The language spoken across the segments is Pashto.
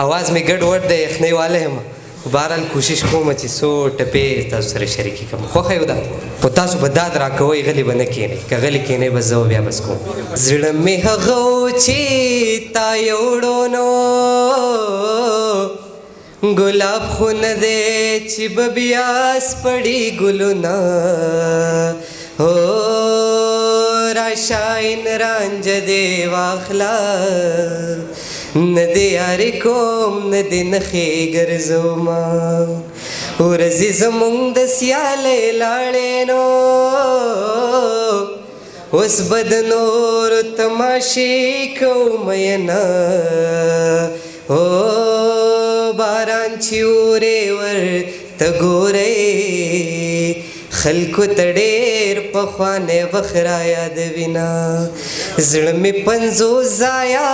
आवाज़ में ګډ وډ دی یخنۍ والی یم بهرحال کوشش کوم چې څو ټپې تاسو سره شریکې کړم خوښه یو ده خو تاسو به داد راکوئ غلي به نه کښېنئ که غلي کښېنئ بس زه بیا بس کوم زړه مې هغه و چې تا یوړو نو ګلاب خو نه دی چې به بیا سپړي ګلونه هو راشه عین رانجه دې واخله نه دې یارې کوم نه دې نښې ګرځومه ورځې زمونږ د سیالۍ لاړې نو اوس به د نورو تماشې کوو مینه هو باران چې اورې ورته ګورئ خلکو ته ډېر پخوانی وخت را یادوینه زړه مې پنځوس ځایه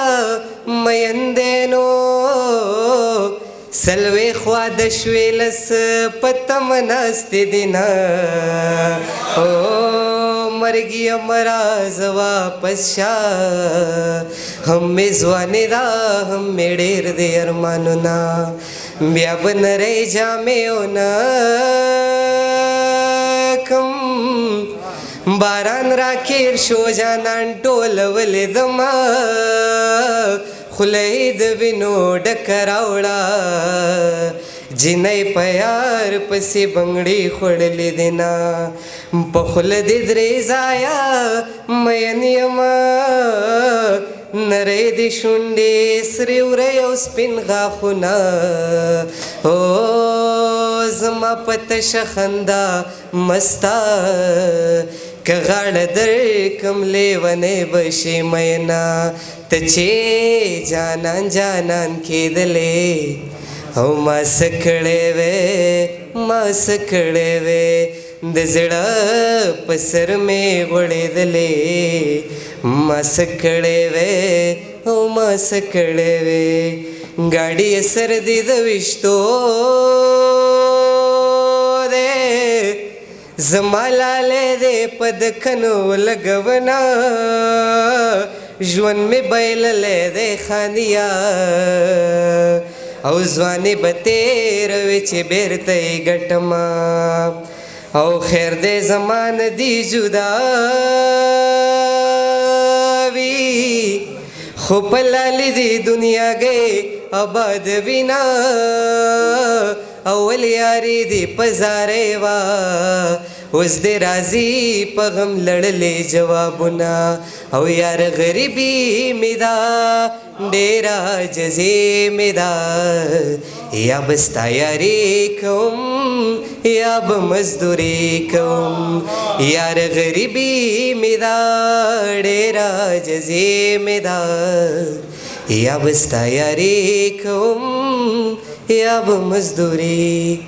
مین دی نو څلوېښت واده شوې لس په تمه ناستې دي نه او مرګ یم راځه واپس شه هم مې ځواني ده هم مې ډېر دی ارمانونه بیا به نری جامې ونه باران راکیر شو جانان ټولولې دما خوله یې د وینو ډکه راوړه جینۍ په یار پسې بنګړې خوړلې دي نه په خوله دې درې ځایه مین یمه نری دې شونډې سرې وری او سپین غاښونه او زما په تشه خندا مسته که غاړه درکم لیونی به شي مینا ته چې جانان جانان کېدلې او ما څه کړی وې ما څه کړی وې د زړه په سر مې غوړېدلې ما څه کړی وې او ما څه کړی وې ګاډي سر دې د ویشتو زما لالی دی په دکنو لګونه ژوند مې بایللی دی خانیه او ځواني به تېروي چې بېرته یې ګټمه او خیر دی زما نه دي جدا وي خو په لالي دې دنیا گئ آباد وینا اول یاری دی پزارې وا اوس دې راځي په غم لړلې جوابونه او یار غریبي مې دا ډېره عاجزي مې دا یا به ستا یاري کوم یا به مزدوري کوم یار غریبي مې دا ډېره عاجزي مې دا یا به ستا یاري کوم یا به مزدوري